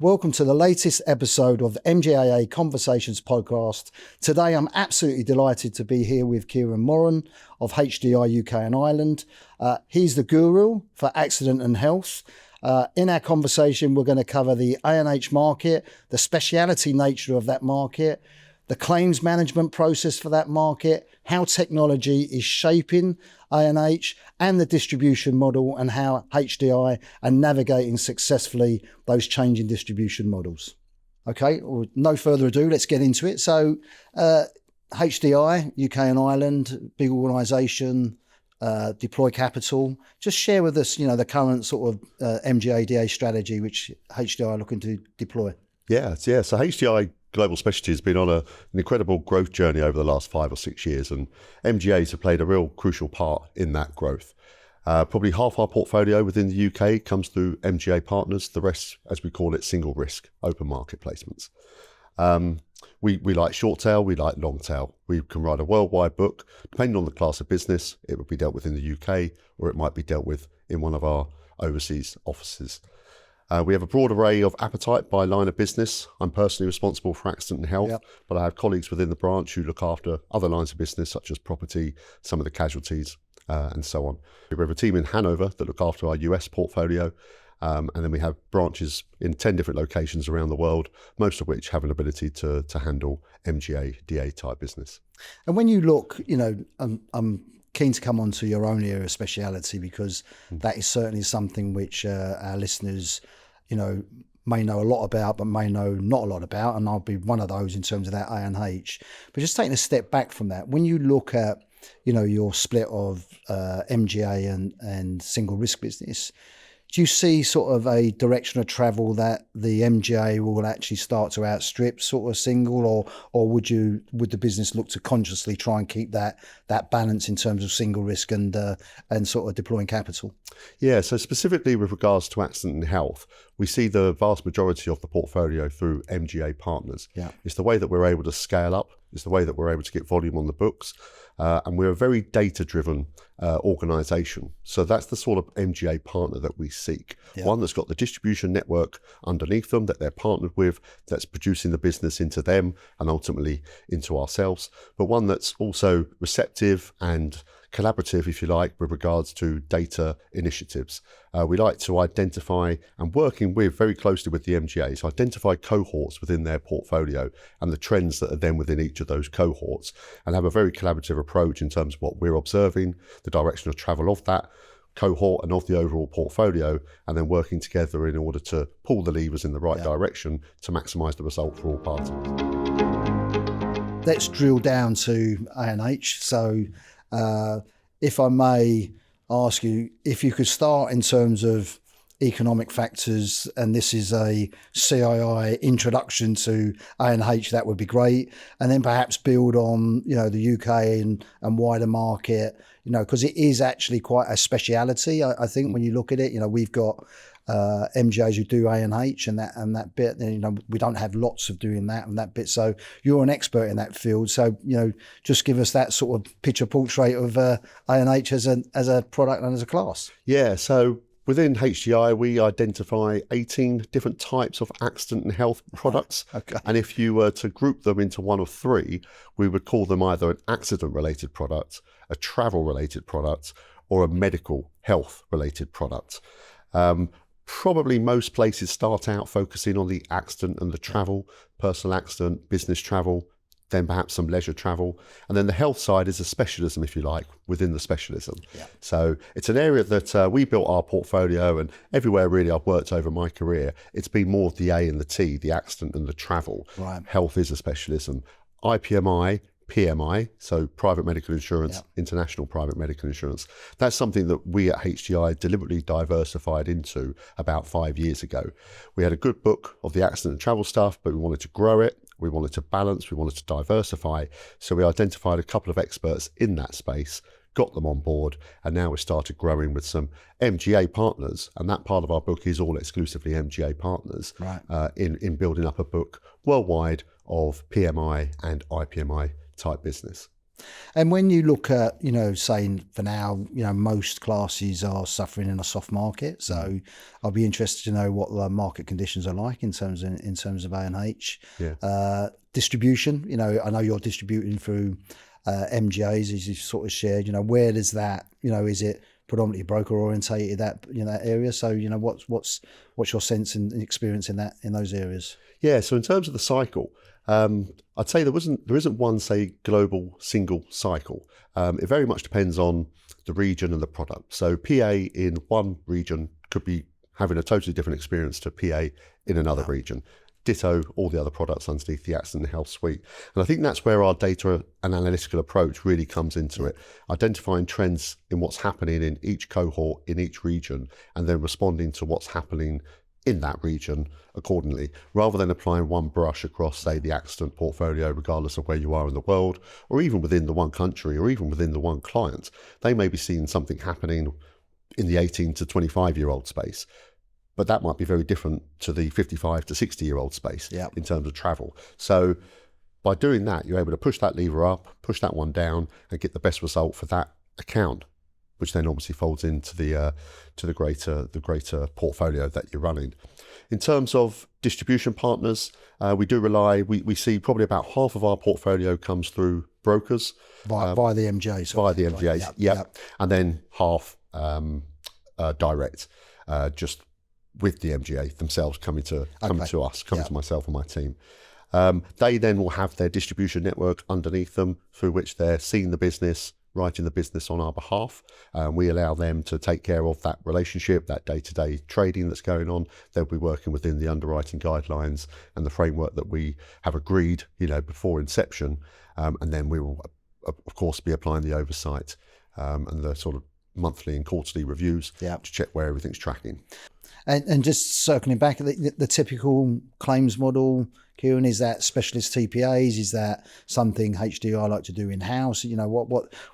Welcome to the latest episode of the MGAA Conversations podcast. Today I'm absolutely delighted to be here with Kieran Morrin of HDI UK and Ireland. He's the guru for accident and health. In our conversation we're going to cover the A&H market, the speciality nature of that market, the claims management process for that market, how technology is shaping A&H and the distribution model, and how HDI are navigating successfully those changing distribution models. Okay, well, no further ado, let's get into it. So HDI, UK and Ireland, big organisation, deploy capital. Just share with us, the current sort of MGADA strategy which HDI are looking to deploy. Yeah. So HDI Global Specialty has been on an incredible growth journey over the last 5 or 6 years, and MGAs have played a real crucial part in that growth. Probably half our portfolio within the UK comes through MGA partners. The rest, as we call it, single risk, open market placements. We like short tail, we like long tail. We can write a worldwide book. Depending on the class of business, it would be dealt with in the UK, or it might be dealt with in one of our overseas offices. We have a broad array of appetite by line of business. I'm personally responsible for accident and health, but I have colleagues within the branch who look after other lines of business, such as property, some of the casualties, and so on. We have a team in Hanover that look after our US portfolio, and then we have branches in 10 different locations around the world, most of which have an ability to handle MGA, DA type business. And when you look, I'm keen to come on to your own area of speciality, because that is certainly something which our listeners, may know a lot about, but may know not a lot about. And I'll be one of those in terms of that A&H. But just taking a step back from that, when you look at, your split of MGA and single risk business, do you see sort of a direction of travel that the MGA will actually start to outstrip sort of single, or would the business look to consciously try and keep that balance in terms of single risk and sort of deploying capital? Yeah, so specifically with regards to accident and health, we see the vast majority of the portfolio through MGA partners. Yeah. It's the way that we're able to scale up. It's the way that we're able to get volume on the books. And we're a very data-driven organisation. So that's the sort of MGA partner that we seek. Yeah. One that's got the distribution network underneath them that they're partnered with, that's producing the business into them and ultimately into ourselves. But one that's also receptive and collaborative, if you like, with regards to data initiatives. We like to identify, and working very closely with the MGAs, identify cohorts within their portfolio and the trends that are then within each of those cohorts, and have a very collaborative approach in terms of what we're observing, the direction of travel of that cohort and of the overall portfolio, and then working together in order to pull the levers in the right direction to maximise the result for all parties. Let's drill down to A&H. So if I may ask you, if you could start in terms of economic factors, and this is a CII introduction to A&H, that would be great. And then perhaps build on, the UK and wider market, because it is actually quite a speciality. I think when you look at it, we've got MGAs who do A&H and that bit, we don't have lots of doing that and that bit. So you're an expert in that field. So, just give us that sort of picture portrait of A&H as a product and as a class. Yeah. So within HDI, we identify 18 different types of accident and health products. Okay. And if you were to group them into one of three, we would call them either an accident-related product, a travel-related product, or a medical health-related product. Probably most places start out focusing on the accident and the travel, personal accident, business travel, then perhaps some leisure travel. And then the health side is a specialism, if you like, within the specialism. Yeah. So it's an area that we built our portfolio, and everywhere really I've worked over my career, it's been more of the A and the T, the accident and the travel. Right. Health is a specialism. IPMI, PMI, so private medical insurance, international private medical insurance. That's something that we at HDI deliberately diversified into about 5 years ago. We had a good book of the accident and travel stuff, but we wanted to grow it. We wanted to balance, we wanted to diversify. So we identified a couple of experts in that space, got them on board, and now we started growing with some MGA partners. And that part of our book is all exclusively MGA partners. Right. In building up a book worldwide of PMI and IPMI type business. And when you look at, saying for now, most classes are suffering in a soft market. So I'll be interested to know what the market conditions are like in terms of A&H. Yeah. Distribution, I know you're distributing through MGAs, as you've sort of shared. Where does that, is it predominantly broker orientated, that that area? So what's your sense and experience in those areas? Yeah, so in terms of the cycle, I'd say there isn't one, say, global single cycle. It very much depends on the region and the product. So PA in one region could be having a totally different experience to PA in another region. Ditto all the other products underneath the accident health suite. And I think that's where our data and analytical approach really comes into it, identifying trends in what's happening in each cohort, in each region, and then responding to what's happening in that region accordingly, rather than applying one brush across, say, the accident portfolio, regardless of where you are in the world, or even within the one country, or even within the one client. They may be seeing something happening in the 18 to 25-year-old space, but that might be very different to the 55 to 60-year-old space in terms of travel. So by doing that, you're able to push that lever up, push that one down, and get the best result for that account, which then obviously folds into the greater portfolio that you're running. In terms of distribution partners, we do rely. We see probably about half of our portfolio comes through brokers via the MGAs. Via the MGAs, and then half direct, just with the MGA themselves coming to us, to myself and my team. They then will have their distribution network underneath them through which they're seeing the business, writing the business on our behalf. We allow them to take care of that relationship, that day-to-day trading that's going on. They'll be working within the underwriting guidelines and the framework that we have agreed, before inception. And then we will, of course, be applying the oversight and the sort of monthly and quarterly reviews to check where everything's tracking. And just circling back, the typical claims model, Kieran, is that specialist TPAs? Is that something HDI like to do in house?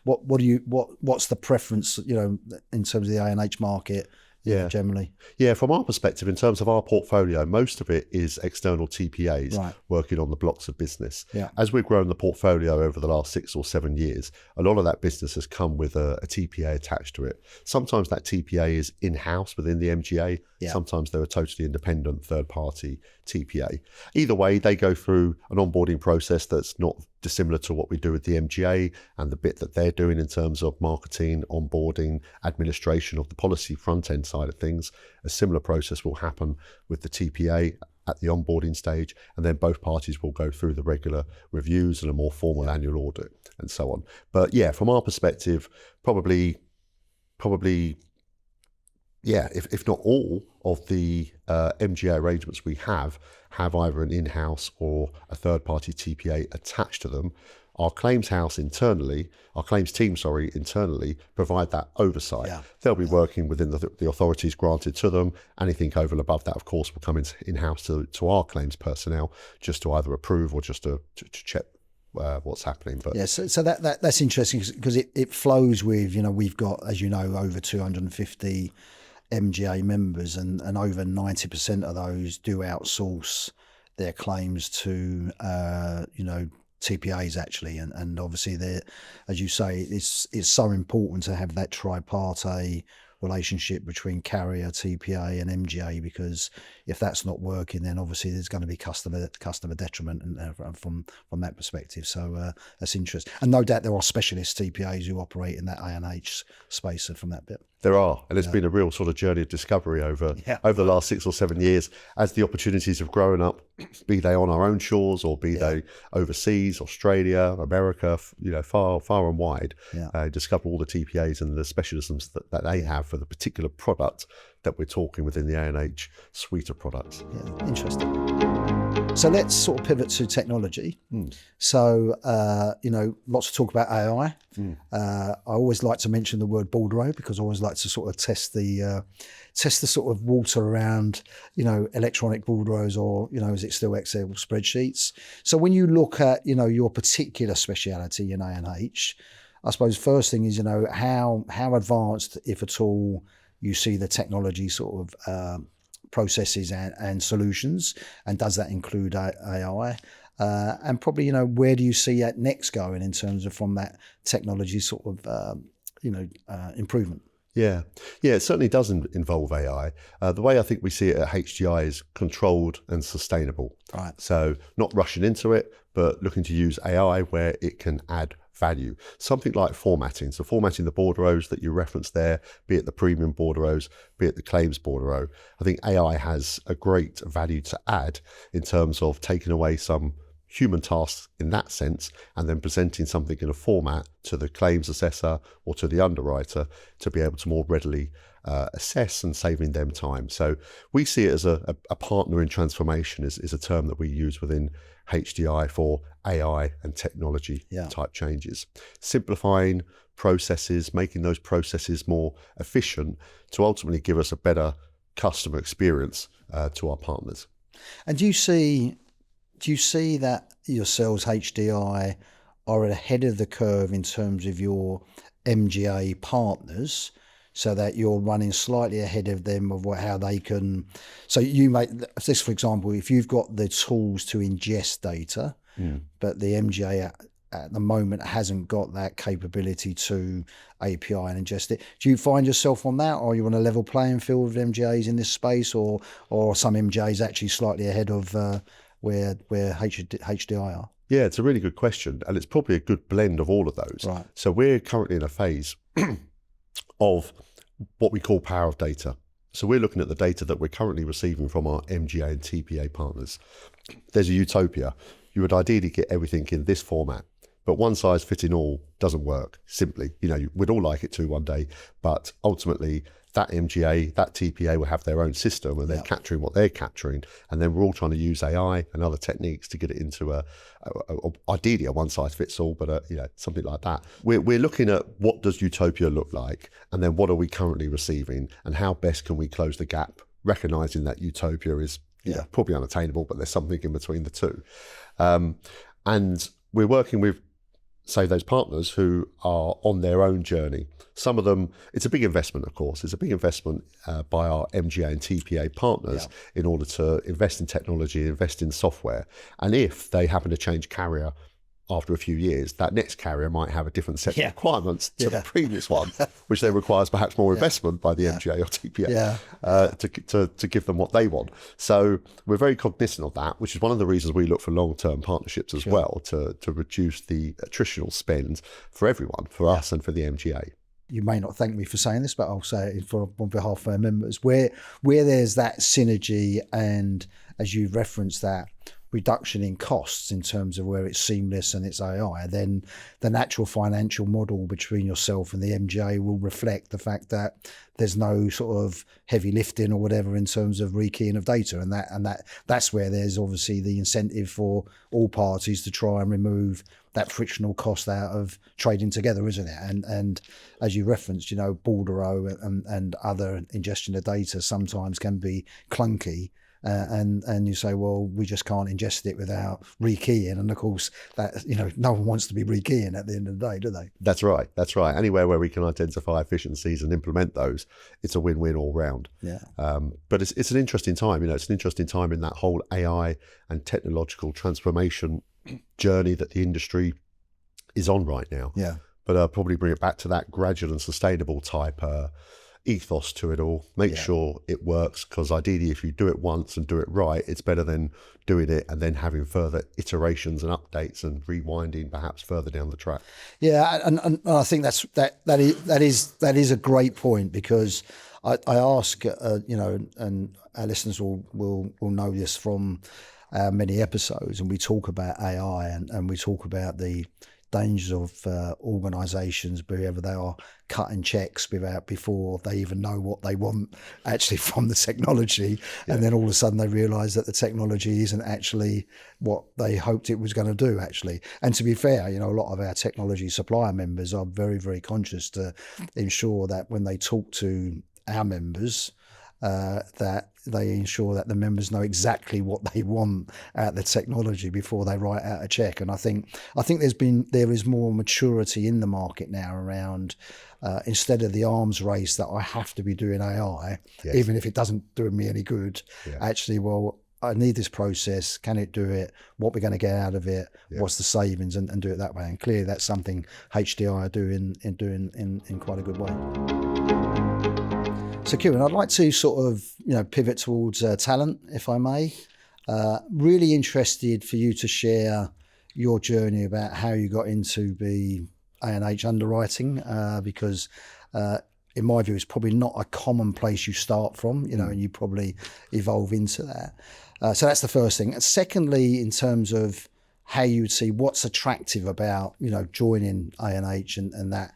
What's the preference? In terms of the A&H market. Generally. Yeah, from our perspective, in terms of our portfolio, most of it is external TPAs working on the blocks of business. As we've grown the portfolio over the last 6 or 7 years, a lot of that business has come with a TPA attached to it. Sometimes that TPA is in-house within the MGA. Sometimes they're a totally independent third-party TPA. Either way, they go through an onboarding process that's not dissimilar to what we do with the MGA and the bit that they're doing in terms of marketing, onboarding, administration of the policy front-end side of things. A similar process will happen with the TPA at the onboarding stage, and then both parties will go through the regular reviews and a more formal annual audit and so on. But yeah, from our perspective, probably if not all of the MGA arrangements we have either an in-house or a third-party TPA attached to them. Our claims team internally provide that oversight. They'll be working within the authorities granted to them. Anything over and above that, of course, will come in-house to our claims personnel just to either approve or just to check what's happening. But so that's interesting because it flows with, we've got, as you know, over 250 MGA members, and over 90% of those do outsource their claims to TPAs actually, and obviously as you say, it's so important to have that tripartite relationship between carrier, TPA and MGA, because if that's not working, then obviously there's going to be customer detriment from that perspective. So that's interesting, and no doubt there are specialist TPAs who operate in that A&H space from that bit. There are, and it's been a real sort of journey of discovery over the last 6 or 7 years as the opportunities have grown up, be they on our own shores or be they overseas, Australia, America, far and wide. Discover all the TPAs and the specialisms that they have for the particular product that we're talking within the A&H suite of products. Yeah, interesting. So let's sort of pivot to technology. So, lots of talk about AI. I always like to mention the word bordereau because I always like to sort of test the sort of water around, electronic bordereaux, or, is it still Excel spreadsheets? So when you look at, your particular speciality in A&H, I suppose first thing is, how advanced, if at all, you see the technology sort of processes and solutions, and does that include AI? And probably, where do you see that next going in terms of from that technology sort of, improvement? Yeah, it certainly does involve AI. The way I think we see it at HDI is controlled and sustainable. Right. So not rushing into it, but looking to use AI where it can add value. Something like formatting. So formatting the bordereaux that you referenced there, be it the premium bordereaux, be it the claims bordereau. I think AI has a great value to add in terms of taking away some human tasks in that sense, and then presenting something in a format to the claims assessor or to the underwriter to be able to more readily assess, and saving them time. So we see it as a partner in transformation is a term that we use within HDI for AI and technology type changes. Simplifying processes, making those processes more efficient to ultimately give us a better customer experience to our partners. And do you see that yourselves, HDI, are ahead of the curve in terms of your MGA partners, so that you're running slightly ahead of them of how they can? So you make this, for example, if you've got the tools to ingest data, but the MGA at the moment hasn't got that capability to API and ingest it. Do you find yourself on that, or are you on a level playing field with MGAs in this space, or some MGAs actually slightly ahead of where HDI are? Yeah, it's a really good question, and it's probably a good blend of all of those. Right. So we're currently in a phase of what we call power of data. So we're looking at the data that we're currently receiving from our MGA and TPA partners. There's a utopia. You would ideally get everything in this format, but one size fitting all doesn't work. Simply, we'd all like it to one day, but ultimately that MGA, that TPA will have their own system, and they're capturing what they're capturing. And then we're all trying to use AI and other techniques to get it into ideally a one size fits all, but something like that. We're looking at what does utopia look like, and then what are we currently receiving, and how best can we close the gap, recognizing that utopia is probably unattainable, but there's something in between the two. And we're working with, say, those partners who are on their own journey. Some of them, it's a big investment, of course. It's a big investment by our MGA and TPA partners in order to invest in technology, invest in software. And if they happen to change carrier after a few years, that next carrier might have a different set of requirements to the previous one, which then requires perhaps more investment by the MGA or TPA to give them what they want. So we're very cognizant of that, which is one of the reasons we look for long-term partnerships as well, to reduce the attritional spend for everyone, for us and for the MGA. You may not thank me for saying this, but I'll say it on behalf of our members. Where there's that synergy, and as you referenced, that reduction in costs in terms of where it's seamless and it's AI, then the natural financial model between yourself and the MGA will reflect the fact that there's no sort of heavy lifting or whatever in terms of rekeying of data, and that's where there's obviously the incentive for all parties to try and remove that frictional cost out of trading together, isn't it? And as you referenced, bordereau and other ingestion of data sometimes can be clunky. And you say, well, we just can't ingest it without rekeying. And of course, that no one wants to be rekeying at the end of the day, do they? That's right. Anywhere where we can identify efficiencies and implement those, it's a win-win all round. Yeah. But it's an interesting time. It's an interesting time in that whole AI and technological transformation journey that the industry is on right now. Yeah. But I'll probably bring it back to that gradual and sustainable type ethos to it all. Make sure it works, because ideally if you do it once and do it right, it's better than doing it and then having further iterations and updates and rewinding perhaps further down the track. Yeah, and I think that is a great point, because I ask and our listeners will know this from many episodes, and we talk about AI and we talk about the dangers of organisations, wherever they are, cutting checks before they even know what they want actually from the technology, and then all of a sudden they realise that the technology isn't actually what they hoped it was going to do actually. And to be fair, a lot of our technology supplier members are very, very conscious to ensure that when they talk to our members, that they ensure that the members know exactly what they want out of the technology before they write out a check. And I think there is more maturity in the market now around instead of the arms race that I have to be doing AI, even if it doesn't do me any good. Actually, well, I need this process. Can it do it? What we're going to get out of it? What's the savings? And do it that way. And clearly that's something HDI are doing in quite a good way. So Kieran, I'd like to sort of, pivot towards talent, if I may. Really interested for you to share your journey about how you got into the A&H underwriting, because in my view, it's probably not a common place you start from, and you probably evolve into that. So that's the first thing. And secondly, in terms of how you would see what's attractive about, joining A&H and that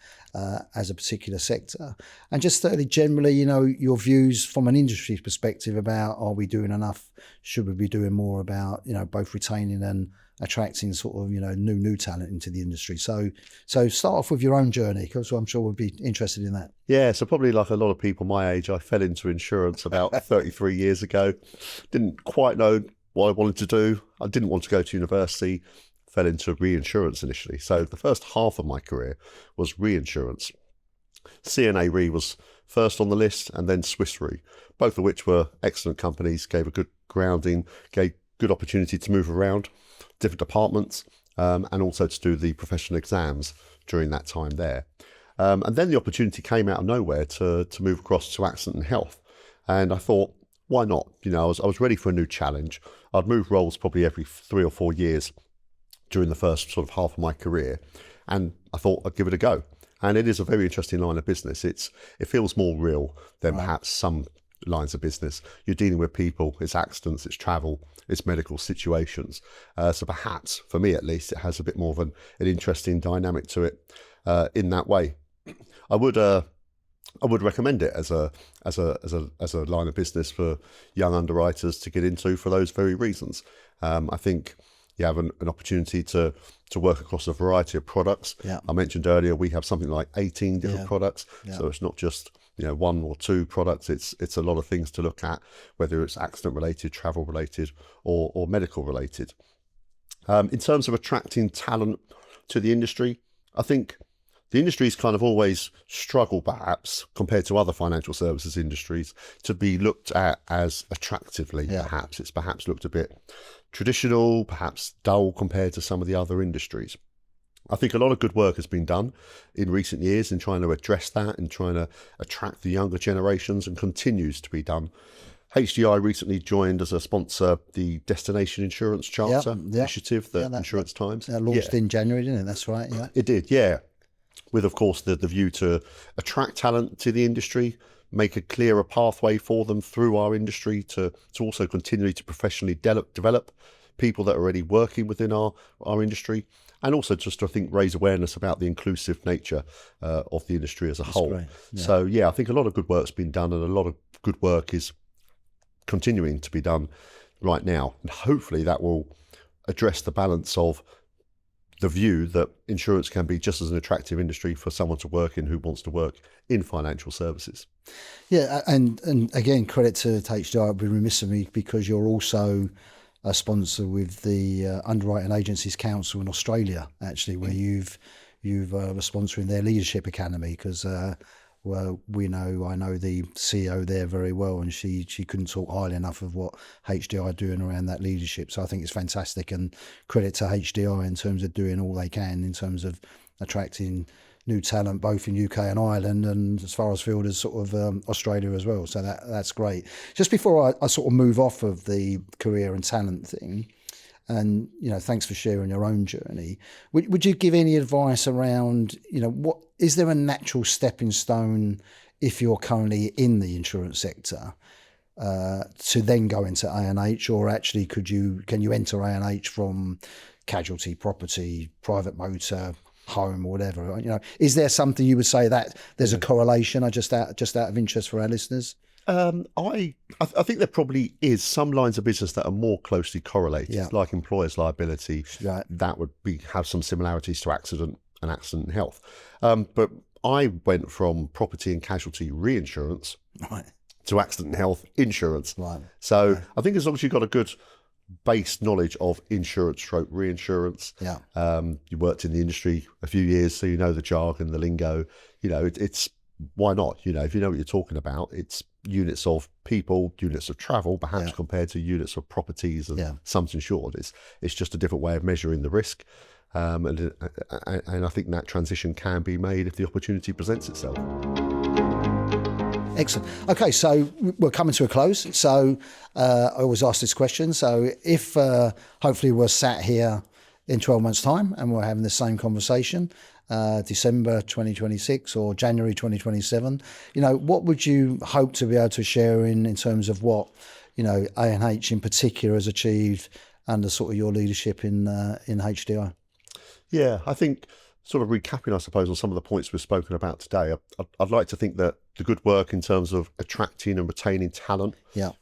as a particular sector. And just thirdly, generally, your views from an industry perspective about, are we doing enough? Should we be doing more about, both retaining and attracting sort of, new talent into the industry? So start off with your own journey, because I'm sure we'll be interested in that. Yeah, so probably like a lot of people my age, I fell into insurance about 33 years ago. Didn't quite know what I wanted to do. I didn't want to go to university. Fell into reinsurance initially. So the first half of my career was reinsurance. CNA Re was first on the list, and then Swiss Re, both of which were excellent companies, gave a good grounding, gave good opportunity to move around different departments, and also to do the professional exams during that time there. And then the opportunity came out of nowhere to move across to accident and health. And I thought, why not? I was ready for a new challenge. I'd move roles probably every 3 or 4 years during the first sort of half of my career, and I thought I'd give it a go. And it is a very interesting line of business. It feels more real than perhaps some lines of business. You're dealing with people, it's accidents, it's travel, it's medical situations. So perhaps, for me at least, it has a bit more of an interesting dynamic to it in that way. I would recommend it as a line of business for young underwriters to get into for those very reasons. I think you have an opportunity to work across a variety of products. Yeah. I mentioned earlier we have something like 18 different products, so it's not just 1 or 2 products. It's a lot of things to look at, whether it's accident related, travel related, or medical related. In terms of attracting talent to the industry, I think the industry's kind of always struggled, perhaps, compared to other financial services industries, to be looked at as attractively. Perhaps it's looked a bit traditional, perhaps dull compared to some of the other industries. I think a lot of good work has been done in recent years in trying to address that and trying to attract the younger generations, and continues to be done. HDI recently joined as a sponsor the Destination Insurance Charter initiative that Insurance Times launched in January, didn't it? That's right. Yeah, it did. Yeah, with of course the view to attract talent to the industry, make a clearer pathway for them through our industry to also continually to professionally develop people that are already working within our industry, and also just to, I think, raise awareness about the inclusive nature of the industry as a whole. Great. Yeah. So I think a lot of good work's been done, and a lot of good work is continuing to be done right now, and hopefully that will address the balance of the view that insurance can be just as an attractive industry for someone to work in who wants to work in financial services. Yeah, and again, credit to HDI. I'd be remiss of me, because you're also a sponsor with the Underwriting Agencies Council in Australia, actually, where you've were sponsoring their Leadership Academy, because well, I know the CEO there very well, and she couldn't talk highly enough of what HDI are doing around that leadership. So I think it's fantastic, and credit to HDI in terms of doing all they can in terms of attracting new talent, both in UK and Ireland, and as far as field as sort of Australia as well. So that's great. Just before I sort of move off of the career and talent thing, and thanks for sharing your own journey. Would you give any advice around what is there a natural stepping stone if you're currently in the insurance sector to then go into A&H, or actually can you enter A&H from casualty, property, private motor, home, or whatever? Is there something you would say that there's a correlation? Just out of interest for our listeners. I think there probably is some lines of business that are more closely correlated, like employers' liability. Right. That would have some similarities to accident and health. But I went from property and casualty reinsurance to accident and health insurance. Right. So I think as long as you've got a good base knowledge of insurance stroke reinsurance, you worked in the industry a few years, so you know the jargon, the lingo, it's why not? If you know what you're talking about, it's units of people, units of travel, perhaps compared to units of properties and sums insured. It's just a different way of measuring the risk. And I think that transition can be made if the opportunity presents itself. Excellent. Okay, so we're coming to a close. So I always ask this question. So if hopefully we're sat here in 12 months' time and we're having the same conversation, December 2026 or January 2027, what would you hope to be able to share in terms of what, A&H in particular has achieved under sort of your leadership in HDI? Yeah, I think sort of recapping, I suppose, on some of the points we've spoken about today, I'd like to think that the good work in terms of attracting and retaining talent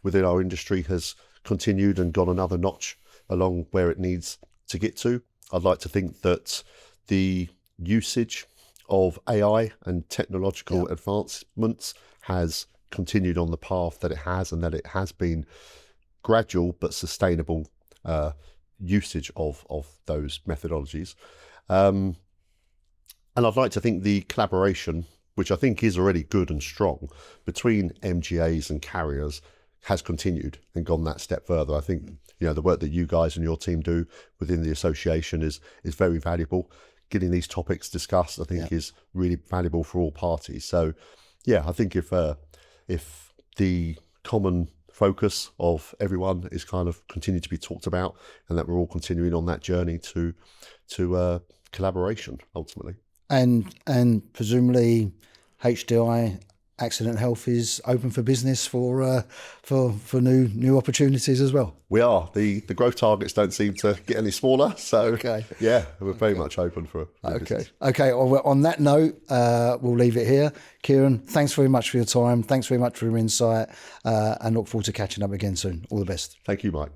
within our industry has continued and gone another notch along where it needs to get to. I'd like to think that the usage of AI and technological advancements has continued on the path that it has, and that it has been gradual but sustainable usage of those methodologies. And I'd like to think the collaboration, which I think is already good and strong, between MGAs and carriers has continued and gone that step further. I think the work that you guys and your team do within the association is very valuable. Getting these topics discussed, I think, is really valuable for all parties. So, I think if the common focus of everyone is kind of continue to be talked about, and that we're all continuing on that journey to collaboration ultimately. And presumably HDI Accident Health is open for business for new opportunities as well. We are. The growth targets don't seem to get any smaller, so we're very much open for business. Okay. Well, on that note, we'll leave it here. Kieran, thanks very much for your time. Thanks very much for your insight, and look forward to catching up again soon. All the best. Thank you, Mike.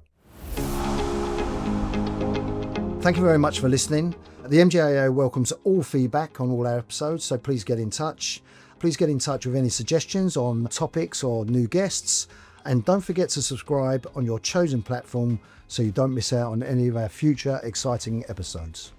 Thank you very much for listening. The MGAA welcomes all feedback on all our episodes, so please get in touch. Please get in touch with any suggestions on topics or new guests. And don't forget to subscribe on your chosen platform so you don't miss out on any of our future exciting episodes.